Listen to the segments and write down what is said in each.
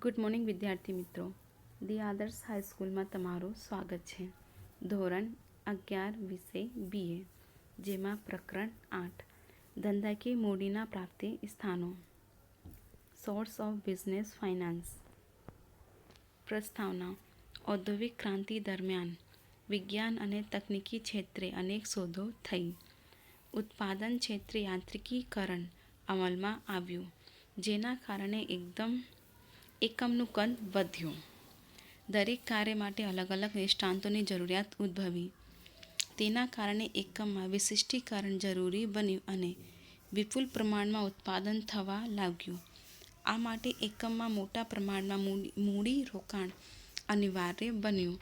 Good morning વિદ્યાર્થી મિત્રો. The આદર્શ હાઈસ્કૂલમાં તમારું સ્વાગત છે. ધોરણ 11 વિષય BA, જેમાં પ્રકરણ 8 ધંધાકીય મૂડીના પ્રાપ્તિ સ્થાનો, સોર્સ ઓફ બિઝનેસ ફાઇનાન્સ. પ્રસ્તાવના. ઔદ્યોગિક ક્રાંતિ દરમિયાન વિજ્ઞાન અને તકનીકી ક્ષેત્રે અનેક શોધો થઈ. ઉત્પાદન ક્ષેત્રે યાંત્રિકીકરણ અમલમાં આવ્યું, જેના કારણે એકમનું કદ વધ્યું. દરેક કાર્ય માટે અલગ અલગ નિષ્ણાતોની જરૂરિયાત ઉદ્ભવી. તેના કારણે એકમમાં વિશિષ્ટીકરણ જરૂરી બન્યું અને વિપુલ પ્રમાણમાં ઉત્પાદન થવા લાગ્યું. આ માટે એકમમાં મોટા પ્રમાણમાં મૂડી રોકાણ અનિવાર્ય બન્યું.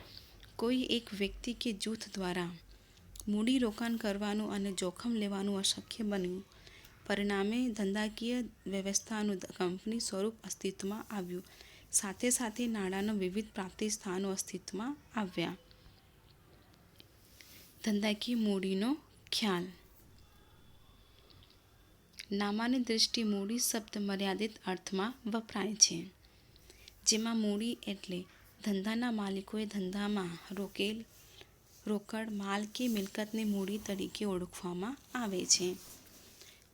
કોઈ એક વ્યક્તિ કે જૂથ દ્વારા મૂડી રોકાણ કરવાનું અને જોખમ લેવાનું અશક્ય બન્યું. પરિણામે ધંધાકીય વ્યવસ્થાનું કંપની સ્વરૂપ અસ્તિત્વમાં આવ્યું. સાથે સાથે નાણાંના વિવિધ પ્રાપ્તિ સ્થાનો અસ્તિત્વમાં આવ્યા. ધંધાકીય મૂડીનો ખ્યાલ. નામાની દૃષ્ટિએ મૂડી શબ્દ મર્યાદિત અર્થમાં વપરાય છે, જેમાં મૂડી એટલે ધંધાના માલિકોએ ધંધામાં રોકડ માલ કે મિલકતને મૂડી તરીકે ઓળખવામાં આવે છે.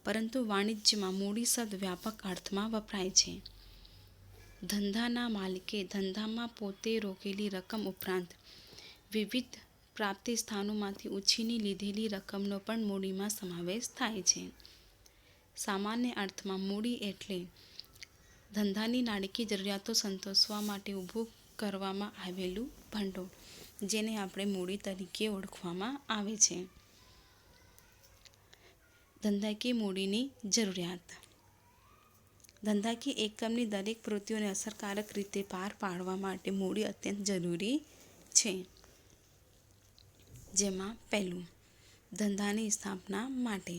પરંતુ વાણિજ્યમાં મૂડી શબ્દ વ્યાપક અર્થમાં વપરાય છે. ધંધાના માલિકે ધંધામાં પોતે રોકેલી રકમ ઉપરાંત વિવિધ પ્રાપ્તિ સ્થાનોમાંથી ઉછીની લીધેલી રકમનો પણ મૂડીમાં સમાવેશ થાય છે. સામાન્ય અર્થમાં મૂડી એટલે ધંધાની નાણાકીય જરૂરિયાતો સંતોષવા માટે ઊભું કરવામાં આવેલું ભંડોળ, જેને આપણે મૂડી તરીકે ઓળખવામાં આવે છે. ધંધાકીય મૂડીની જરૂરિયાત. ધંધાકીય એકમની દરેક પ્રવૃત્તિઓને અસરકારક રીતે પાર પાડવા માટે મૂડી અત્યંત જરૂરી છે. જેમાં પહેલું, ધંધાની સ્થાપના માટે.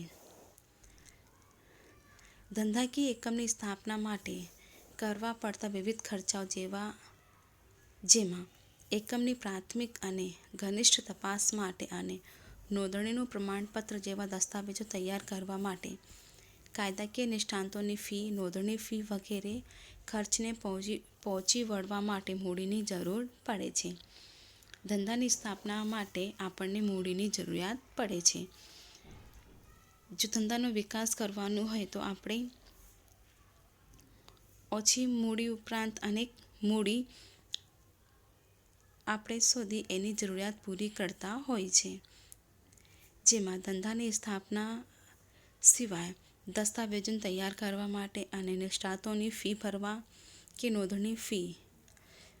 ધંધાકીય એકમની સ્થાપના માટે કરવા પડતા વિવિધ ખર્ચાઓ જેમાં એકમની પ્રાથમિક અને ઘનિષ્ઠ તપાસ માટે અને નોંધણીનું પ્રમાણપત્ર જેવા દસ્તાવેજો તૈયાર કરવા માટે, કાયદાકીય નિષ્ણાતોની ફી, નોંધણી ફી વગેરે ખર્ચને પહોંચી વળવા માટે મૂડીની જરૂર પડે છે. ધંધાની સ્થાપના માટે આપણને મૂડીની જરૂરિયાત પડે છે. જો ધંધાનો વિકાસ કરવાનો હોય તો આપણે ઓછી મૂડી ઉપરાંત અનેક મૂડી આપણે શોધી એની જરૂરિયાત પૂરી કરતા હોય છે. જેમાં ધંધાની સ્થાપના સિવાય દસ્તાવેજોને તૈયાર કરવા માટે અને નિષ્ણાતોની ફી ભરવા કે નોંધણી ફી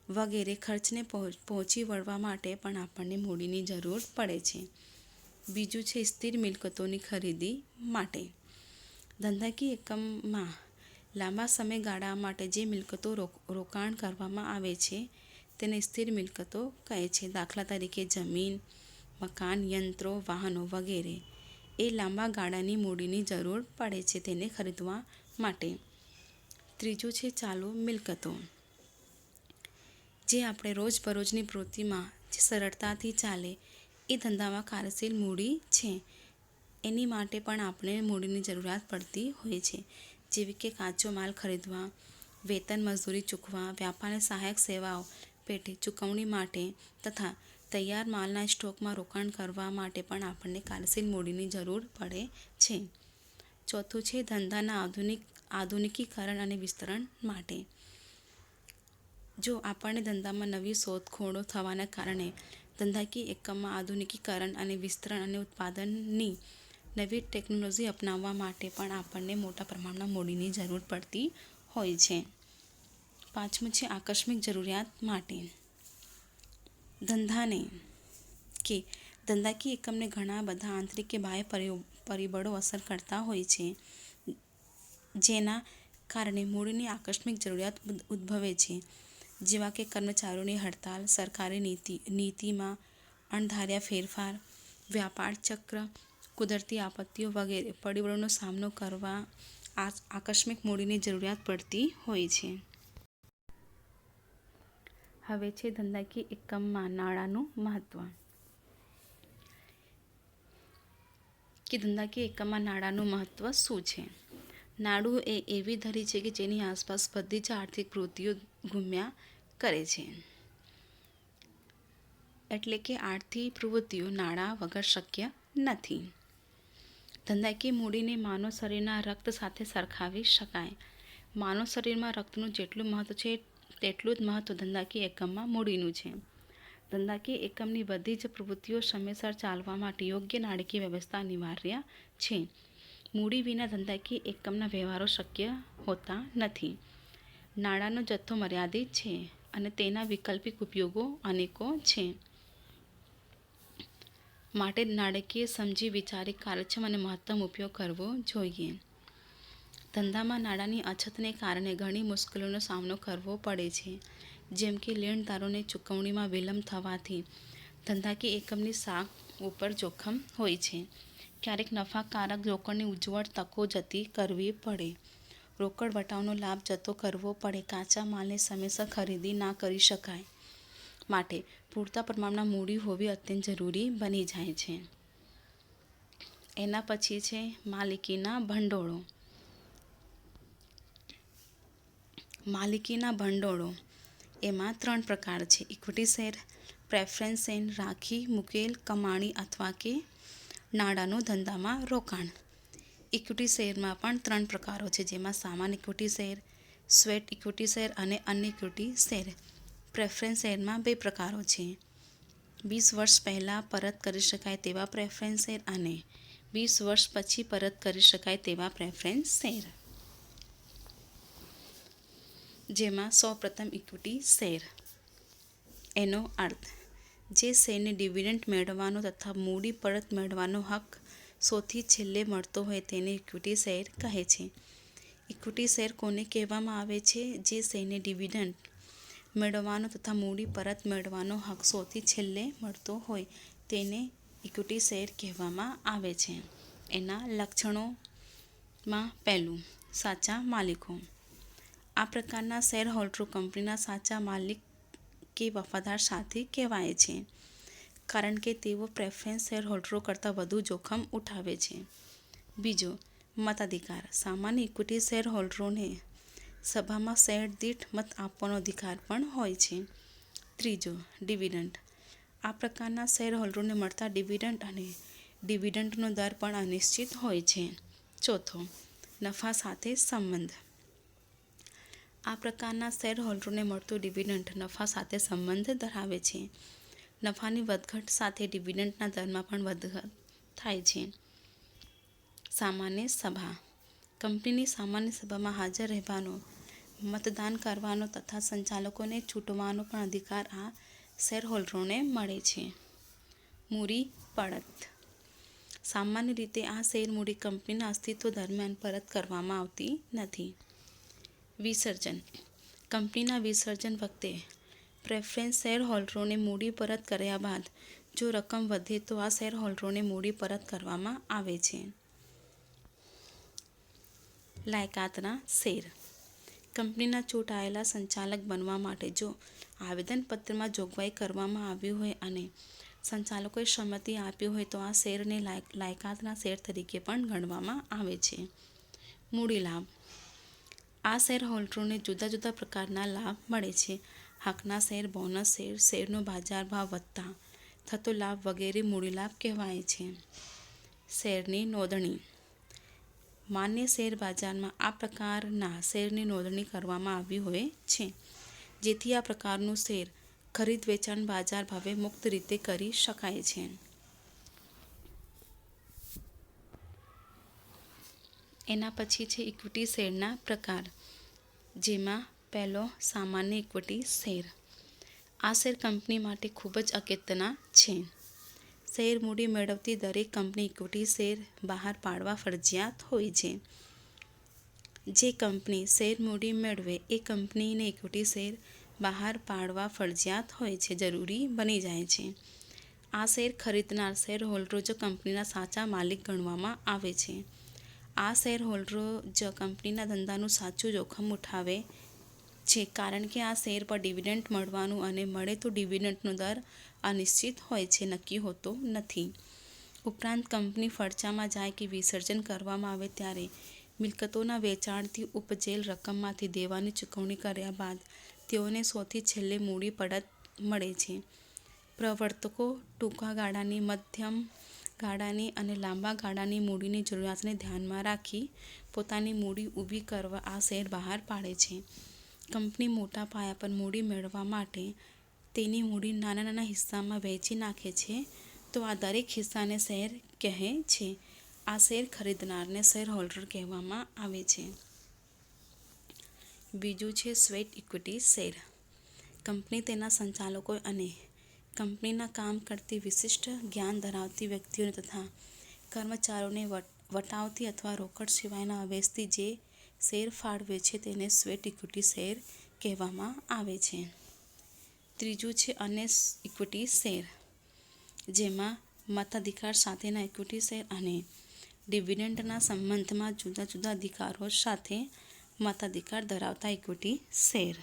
વગેરે ખર્ચને પહોંચી વળવા માટે પણ આપણને મૂડીની જરૂર પડે છે. બીજું છે સ્થિર મિલકતોની ખરીદી માટે. ધંધાકીય એકમમાં લાંબા સમયગાળા માટે જે મિલકતો રોકાણ કરવામાં આવે છે તેને સ્થિર મિલકતો કહે છે. દાખલા તરીકે જમીન, મકાન, યંત્રો, વાહનો વગેરે એ લાંબા ગાળાની મૂડીની જરૂર પડે છે તેને ખરીદવા માટે. ત્રીજું છે ચાલુ મિલકતો, જે આપણે રોજબરોજની પ્રવૃત્તિમાં જે સરળતાથી ચાલે એ ધંધામાં કાર્યશીલ મૂડી છે. એની માટે પણ આપણે મૂડીની જરૂરિયાત પડતી હોય છે. જેવી કે કાચો માલ ખરીદવા, વેતન મજૂરી ચૂકવવા, વ્યાપારની સહાયક સેવાઓ પેટે ચૂકવણી માટે તથા તૈયાર માલના સ્ટોકમાં રોકાણ કરવા માટે પણ આપણને કાર્યશીલ મૂડીની જરૂર પડે છે. ચોથું છે ધંધાના આધુનિકીકરણ અને વિસ્તરણ માટે. જો આપણને ધંધામાં નવી શોધખોળો થવાના કારણે ધંધાકીય એકમમાં આધુનિકીકરણ અને વિસ્તરણ અને ઉત્પાદનની નવી ટેકનોલોજી અપનાવવા માટે પણ આપણને મોટા પ્રમાણમાં મૂડીની જરૂર પડતી હોય છે. પાંચમું છે આકસ્મિક જરૂરિયાત માટે. ધંધાકીય એકમને ઘણા બધા આંતરિક કે બાહ્ય પરિબળો અસર કરતા હોય છે, જેના કારણે મૂડીની આકસ્મિક જરૂરિયાત ઉદ્ભવે છે. જેવા કે કર્મચારીઓની હડતાલ, સરકારી નીતિમાં અણધાર્યા ફેરફાર, વ્યાપાર ચક્ર, કુદરતી આપત્તિઓ વગેરે પરિબળોનો સામનો કરવા આકસ્મિક મૂડીની જરૂરિયાત પડતી હોય છે. હવે છે ધંધાકીય એકમમાં નાણાંનું મહત્વ. ધંધાકીય એકમમાં નાણાંનું મહત્વ શું છે? નાડું એ એવી ધરી છે કે જેની આસપાસ બધી જ આર્થિક પ્રવૃત્તિઓ ઘૂમ્યા કરે છે. એટલે કે આર્થિક પ્રવૃત્તિઓ નાણાં વગર શક્ય નથી. ધંધાકીય મૂડીને માનવ શરીરના રક્ત સાથે સરખાવી શકાય. માનવ શરીરમાં રક્તનું જેટલું મહત્વ છે તેટલું જ મહત્વ ધંધાકીય એકમમાં મૂડીનું છે. ધંધાકીય એકમની બધી જ પ્રવૃત્તિઓ સમયસર ચાલવા માટે યોગ્ય નાણાકીય વ્યવસ્થા અનિવાર્ય છે. મૂડી વિના ધંધાકીય એકમના વ્યવહારો શક્ય હોતા નથી. નાણાંનો જથ્થો મર્યાદિત છે અને તેના વૈકલ્પિક ઉપયોગો અનેકો છે. માટે નાણાકીય સમજી વિચારી કાર્યક્ષમ અને મહત્તમ ઉપયોગ કરવો જોઈએ. ધંધામાં નાણાંની અછતને કારણે ઘણી મુશ્કેલીઓનો સામનો કરવો પડે છે. જેમ કે લેણદારોને ચૂકવણીમાં વિલંબ થવાથી ધંધાકીય એકમની સાખ ઉપર જોખમ હોય છે. ક્યારેક નફાકારક રોકડની ઉજ્જવળ તકો જતી કરવી પડે. રોકડ વટાવનો લાભ જતો કરવો પડે. કાચા માલને સમયસર ખરીદી ના કરી શકાય માટે પૂરતા પ્રમાણમાં મૂડી હોવી અત્યંત જરૂરી બની જાય છે. એના પછી છે માલિકીના ભંડોળો. માલિકીના ભંડોળો એમાં 3 પ્રકાર છે: ઇક્વિટી શેર, પ્રેફરન્સ શેર, રાખી મૂકેલ કમાણી અથવા કે નાણાંનું ધંધામાં રોકાણ. ઇક્વિટી શેરમાં પણ 3 પ્રકારો છે, જેમાં સામાન્ય equity share, sweat equity share અને અન્ય ઇક્વિટી શેર. પ્રેફરન્સ શેરમાં 2 પ્રકારો છે: 20 વર્ષ પહેલાં પરત કરી શકાય તેવા પ્રેફરન્સ શેર અને 20 વર્ષ પછી પરત કરી શકાય તેવા પ્રેફરન્સ શેર. જેમાં સૌપ્રથમ ઇક્વિટી શેર. એનો અર્થ જે શેરને ડિવિડન્ડ મેળવવાનો તથા મૂડી પરત મેળવવાનો હક સૌથી છેલ્લે મળતો હોય તેને ઇક્વિટી શેર કહે છે. ઇક્વિટી શેર કોને કહેવામાં આવે છે? જે શેરને ડિવિડન્ડ મેળવવાનો તથા મૂડી પરત મેળવવાનો હક સૌથી છેલ્લે મળતો હોય તેને ઇક્વિટી શેર કહેવામાં આવે છે. એના લક્ષણોમાં પહેલું, સાચા માલિકો. આ પ્રકારના શેર હોલ્ડરો કંપનીના સાચા માલિક કે વફાદાર સાથી કહેવાય છે, કારણ કે તેઓ પ્રેફરન્સ શેર હોલ્ડરો કરતાં વધુ જોખમ ઉઠાવે છે. બીજો, મતાધિકાર. સામાન્ય ઇક્વિટી શેર હોલ્ડરોને સભામાં શેર દીઠ મત આપવાનો અધિકાર પણ હોય છે. ત્રીજો, ડિવિડન્ડ. આ પ્રકારના શેર હોલ્ડરોને મળતા ડિવિડન્ડ અને ડિવિડન્ડનો દર પણ અનિશ્ચિત હોય છે. ચોથો, નફા સાથે સંબંધ. આ પ્રકારના શેર હોલ્ડરોને મળતું ડિવિડન્ડ નફા સાથે સંબંધ ધરાવે છે. નફાની વધઘટ સાથે ડિવિડન્ડના દરમાં પણ વધઘટ થાય છે. સામાન્ય સભા. કંપનીની સામાન્ય સભામાં હાજર રહેવાનો, મતદાન કરવાનો તથા સંચાલકોને ચૂંટવાનો પણ અધિકાર આ શેર હોલ્ડરોને મળે છે. મૂડી પડત. સામાન્ય રીતે આ શેર મૂડી કંપનીના અસ્તિત્વ દરમિયાન પરત કરવામાં આવતી નથી. વિસર્જન. કંપનીના વિસર્જન વખતે પ્રેફરન્સ શેર હોલ્ડરોને મૂડી પરત કર્યા બાદ જો રકમ વધે તો આ શેર હોલ્ડરોને મૂડી પરત કરવામાં આવે છે. લાયકાતના શેર. કંપનીના ચૂંટાયેલા સંચાલક બનવા માટે જો આવેદનપત્રમાં જોગવાઈ કરવામાં આવી હોય અને સંચાલકોએ સંમતિ આપી હોય તો આ શેરને લાયકાતના શેર તરીકે પણ ગણવામાં આવે છે. મૂડી લાભ. આ શેર હોલ્ડરોને જુદા જુદા પ્રકારના લાભ મળે છે. હકના શેર, બોનસ શેર, શેરનો બજાર ભાવ વધતા થતો લાભ વગેરે મૂડી લાભ કહેવાય છે. શેરની નોંધણી. માન્ય શેર બજારમાં આ પ્રકારના શેરની નોંધણી કરવામાં આવી હોય છે, જેથી આ પ્રકારનું શેર ખરીદ વેચાણ બજાર ભાવે મુક્ત રીતે કરી શકાય છે. એના પછી છે ઇક્વિટી શેરના પ્રકાર, જેમાં પહેલો સામાન્ય ઇક્વિટી શેર. આ શેર કંપની માટે ખૂબ જ અગત્યના છે. શેર મૂડી મેળવતી દરેક કંપની ઇક્વિટી શેર બહાર પાડવા ફરજિયાત હોય છે. જે કંપની શેર મૂડી મેળવે એ કંપનીને ઇક્વિટી શેર બહાર પાડવા ફરજિયાત હોય છે, જરૂરી બની જાય છે. આ શેર ખરીદનાર શેર હોલ્ડરો જ કંપનીના સાચા માલિક ગણવામાં આવે છે. આ શેર હોલ્ડરો જ કંપનીના ધંધાનું સાચું જોખમ ઉઠાવે છે, કારણ કે આ શેર પર ડિવિડન્ડ મળવાનું અને મળે તો ડિવિડન્ડનો દર અનિશ્ચિત હોય છે, નક્કી હોતો નથી. ઉપરાંત કંપની ફડચામાં જાય કે વિસર્જન કરવામાં આવે ત્યારે મિલકતોના વેચાણથી ઉપજેલ રકમમાંથી દેવાની ચૂકવણી કર્યા બાદ તેઓને સૌથી છેલ્લે મૂડી પરત મળે છે. પ્રવર્તકો ટૂંકા ગાળાની, મધ્યમ ગાળાની અને લાંબા ગાળાની મૂડીની જરૂરિયાતને ધ્યાનમાં રાખી પોતાની મૂડી ઊભી કરવા આ શેર બહાર પાડે છે. કંપની મોટા પાયા પર મૂડી મેળવવા માટે તેની મૂડી નાના નાના હિસ્સામાં વહેંચી નાખે છે, તો આ દરેક હિસ્સાને શેર કહે છે. આ શેર ખરીદનારને શેર હોલ્ડર કહેવામાં આવે છે. બીજું છે સ્વેટ ઇક્વિટી શેર. કંપની તેના સંચાલકો અને કંપનીના કામ કરતી વિશિષ્ટ જ્ઞાન ધરાવતી વ્યક્તિઓને તથા કર્મચારીઓને વટાવથી અથવા રોકડ સિવાયના અવેજથી જે શેર ફાળવે છે તેને સ્વેટ ઇક્વિટી શેર કહેવામાં આવે છે. ત્રીજું છે અન્ય ઇક્વિટી શેર, જેમાં મતાધિકાર સાથેના ઇક્વિટી શેર અને ડિવિડન્ડના સંબંધમાં જુદા જુદા અધિકારો સાથે મતાધિકાર ધરાવતા ઇક્વિટી શેર.